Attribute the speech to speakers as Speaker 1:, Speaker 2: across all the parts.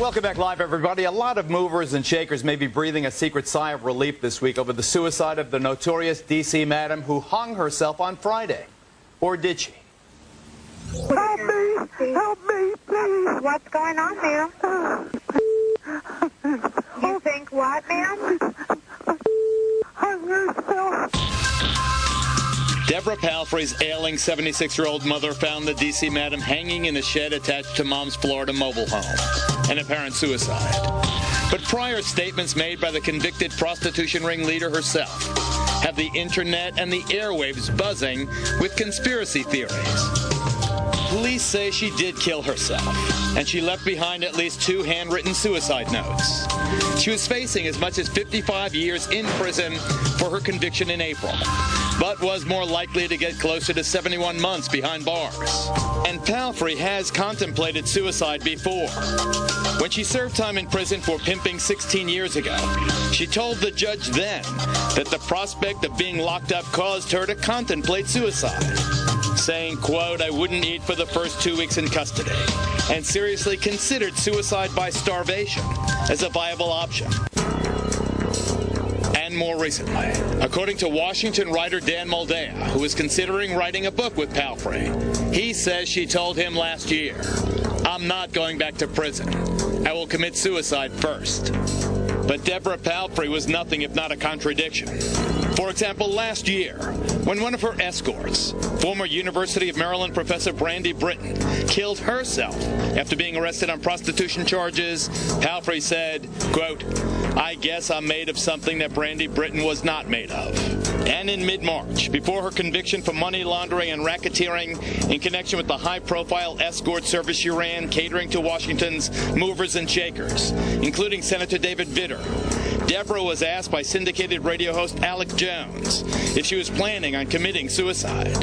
Speaker 1: Welcome back live, everybody. A lot of movers and shakers may be breathing a secret sigh of relief this week over the suicide of the notorious D.C. madam who hung herself on Friday. Or did she?
Speaker 2: Help me! Help me, please!
Speaker 3: What's going on, ma'am? You think what, ma'am?
Speaker 2: Hung herself.
Speaker 4: Deborah Palfrey's ailing 76-year-old mother found the D.C. madam hanging in a shed attached to Mom's Florida mobile home. An apparent suicide. But prior statements made by the convicted prostitution ringleader herself have the internet and the airwaves buzzing with conspiracy theories. Police say she did kill herself, and she left behind at least 2 handwritten suicide notes. She was facing as much as 55 years in prison for her conviction in April, but was more likely to get closer to 71 months behind bars. And Palfrey has contemplated suicide before. When she served time in prison for pimping 16 years ago, she told the judge then that the prospect of being locked up caused her to contemplate suicide, saying, quote, "I wouldn't eat for the first 2 weeks in custody," and seriously considered suicide by starvation as a viable option. And more recently, according to Washington writer Dan Moldea, who is considering writing a book with Palfrey, he says she told him last year, "I'm not going back to prison. I will commit suicide first." But Deborah Palfrey was nothing if not a contradiction. For example, last year, when one of her escorts, former University of Maryland professor Brandy Britton, killed herself after being arrested on prostitution charges, Palfrey said, quote, "I guess I'm made of something that Brandy Britton was not made of." And in mid-March, before her conviction for money laundering and racketeering in connection with the high-profile escort service she ran catering to Washington's movers and shakers, including Senator David Vitter, Deborah was asked by syndicated radio host Alex Jones if she was planning on committing suicide.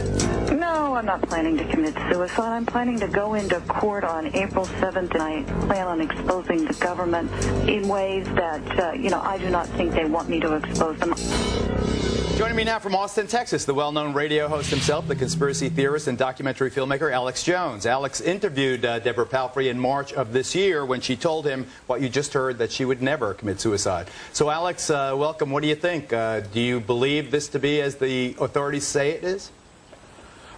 Speaker 5: No, I'm not planning to commit suicide. I'm planning to go into court on April 7th, and I plan on exposing the government in ways that, I do not think they want me to expose them.
Speaker 1: Joining me now from Austin, Texas, the well-known radio host himself, the conspiracy theorist and documentary filmmaker Alex Jones. Alex interviewed Deborah Palfrey in March of this year when she told him what you just heard, that she would never commit suicide. So, Alex, welcome. What do you think? Do you believe this to be as the authorities say it is?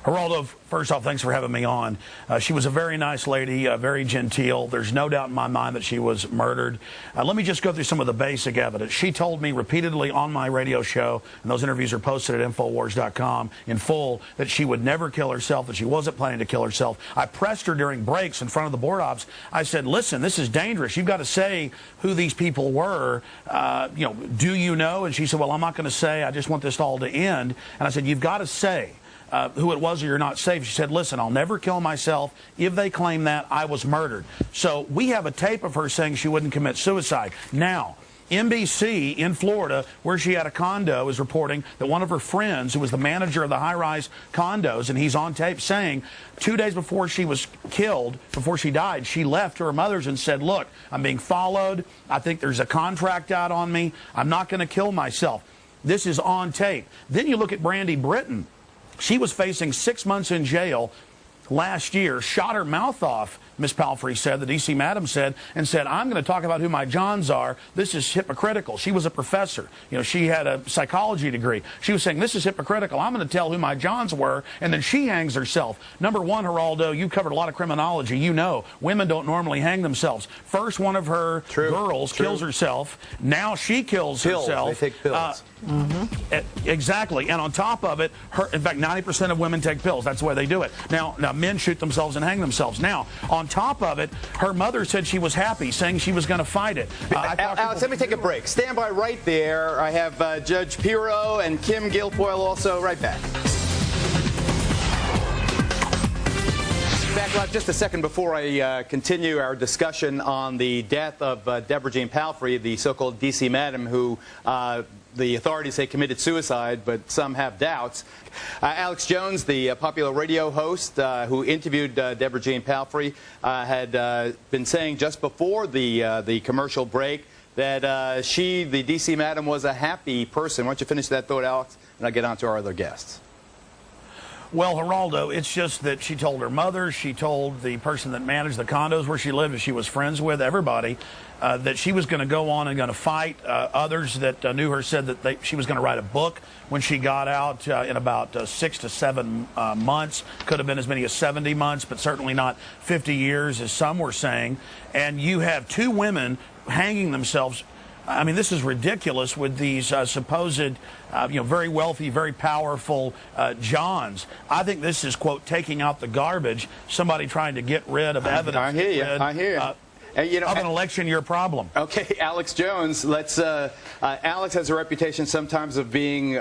Speaker 6: Geraldo, first off, thanks for having me on. She was a very nice lady, very genteel. There's no doubt in my mind that she was murdered. Let me just go through some of the basic evidence. She told me repeatedly on my radio show, and those interviews are posted at Infowars.com in full, that she would never kill herself, that she wasn't planning to kill herself. I pressed her during breaks in front of the board ops. I said, listen, this is dangerous. You've got to say who these people were. Do you know? And she said, well, I'm not going to say. I just want this all to end. And I said, you've got to say who it was, or you're not safe. She said, listen, I'll never kill myself. If they claim that, I was murdered. So we have a tape of her saying she wouldn't commit suicide. Now, NBC in Florida, where she had a condo, is reporting that one of her friends, who was the manager of the high-rise condos, and he's on tape saying 2 days before she was killed, before she died, she left to her mother's and said, look, I'm being followed. I think there's a contract out on me. I'm not going to kill myself. This is on tape. Then you look at Brandy Britton. She was facing 6 months in jail last year, shot her mouth off, Miss Palfrey said, the D.C. madam said, and said, I'm going to talk about who my Johns are. This is hypocritical. She was a professor. She had a psychology degree. She was saying, this is hypocritical. I'm going to tell who my Johns were, and then she hangs herself. Number one, Geraldo, you've covered a lot of criminology. You know women don't normally hang themselves. First, one of her girls kills herself. Now she kills herself.
Speaker 1: They take pills.
Speaker 6: Exactly. And on top of it, in fact, 90% of women take pills. That's the way they do it. Now, men shoot themselves and hang themselves. Now, on top of it, her mother said she was happy, saying she was going to fight it.
Speaker 1: Alex, let me take a break. Stand by right there. I have Judge Pirro and Kim Guilfoyle also right back. Back live just a second before I continue our discussion on the death of Deborah Jean Palfrey, the so-called D.C. madam who the authorities say committed suicide, but some have doubts. Alex Jones, the popular radio host who interviewed Deborah Jean Palfrey, had been saying just before the commercial break that she, the D.C. madam, was a happy person. Why don't you finish that thought, Alex, and I'll get on to our other guests.
Speaker 6: Well, Geraldo, it's just that she told her mother, she told the person that managed the condos where she lived, and she was friends with everybody, that she was going to go on and going to fight. Others that knew her said that she was going to write a book when she got out in about 6 to 7 months. Could have been as many as 70 months, but certainly not 50 years, as some were saying. And you have two women hanging themselves. I mean, this is ridiculous with these supposed, very wealthy, very powerful Johns. I think this is, quote, taking out the garbage, somebody trying to get rid of evidence.
Speaker 1: I hear you. I hear you.
Speaker 6: Of an election year problem.
Speaker 1: Okay, Alex Jones. Alex has a reputation sometimes of being,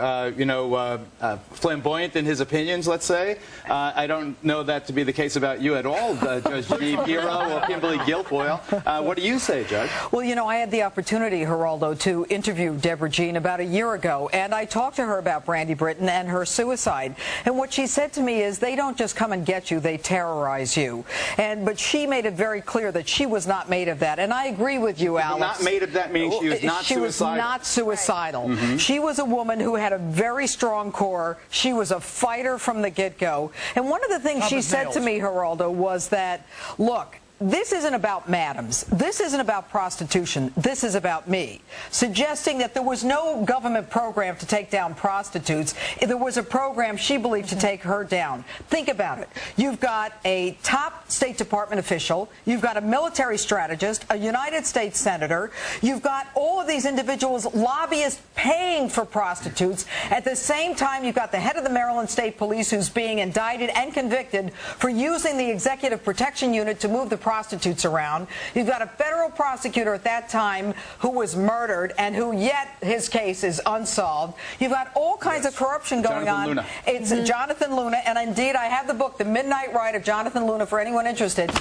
Speaker 1: flamboyant in his opinions. Let's say. I don't know that to be the case about you at all, Judge Jeanine Pirro or Kimberly Guilfoyle. What do you say, Judge?
Speaker 7: Well, I had the opportunity, Geraldo, to interview Deborah Jean about a year ago, and I talked to her about Brandy Britton and her suicide. And what she said to me is, they don't just come and get you; they terrorize you. But she made it very clear that she was not made of that, and I agree with you, Alex.
Speaker 1: Not made of that means she was not suicidal.
Speaker 7: She was not suicidal. Right. Mm-hmm. She was a woman who had a very strong core. She was a fighter from the get-go. And one of the things she said to me, Geraldo, was that, look, this isn't about madams. This isn't about prostitution. This is about me. Suggesting that there was no government program to take down prostitutes. There was a program, she believed, to take her down. Think about it. You've got a top State Department official. You've got a military strategist, a United States senator. You've got all of these individuals, lobbyists, paying for prostitutes. At the same time, you've got the head of the Maryland State Police who's being indicted and convicted for using the Executive Protection Unit to move the prostitutes around. You've got a federal prosecutor at that time who was murdered and who yet his case is unsolved. You've got all kinds of corruption going on.
Speaker 1: Luna.
Speaker 7: It's Jonathan Luna, and indeed I have the book, The Midnight Ride of Jonathan Luna, for anyone interested.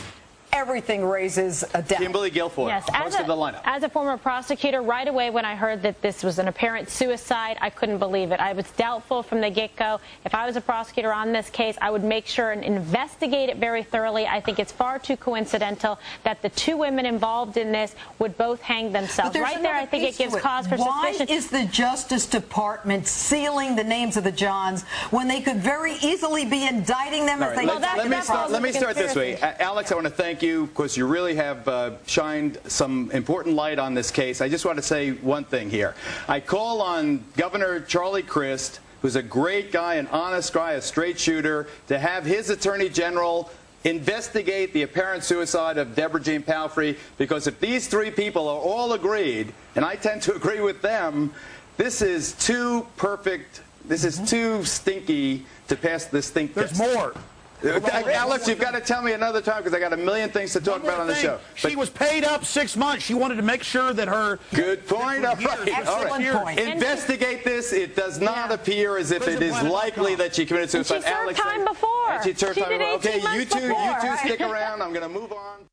Speaker 7: Everything raises a doubt.
Speaker 1: Kimberly Guilfoyle,
Speaker 8: yes,
Speaker 1: host of the lineup.
Speaker 8: As a former prosecutor, right away when I heard that this was an apparent suicide, I couldn't believe it. I was doubtful from the get-go. If I was a prosecutor on this case, I would make sure and investigate it very thoroughly. I think it's far too coincidental that the two women involved in this would both hang themselves. Right there, I think it gives cause for suspicion.
Speaker 7: Why is the Justice Department sealing the names of the Johns when they could very easily be indicting them if they...
Speaker 1: Let me start this way. Alex, I want to thank you, because you really have shined some important light on this case. I just want to say one thing here. I call on Governor Charlie Crist, who's a great guy, an honest guy, a straight shooter, to have his Attorney General investigate the apparent suicide of Deborah Jean Palfrey, because if these three people are all agreed, and I tend to agree with them, this is too perfect, this is too stinky to pass this stink test.
Speaker 6: There's more.
Speaker 1: Alex, you've got to tell me another time, because I got a million things to talk about on the show.
Speaker 6: She was paid up 6 months. She wanted to make sure that her...
Speaker 1: Good point. All right.
Speaker 7: Excellent point.
Speaker 1: Investigate this. It does not appear as if it is likely that she committed suicide.
Speaker 8: And she served time before.
Speaker 1: And she served time before. Okay,
Speaker 8: you two
Speaker 1: stick around. I'm going to move on.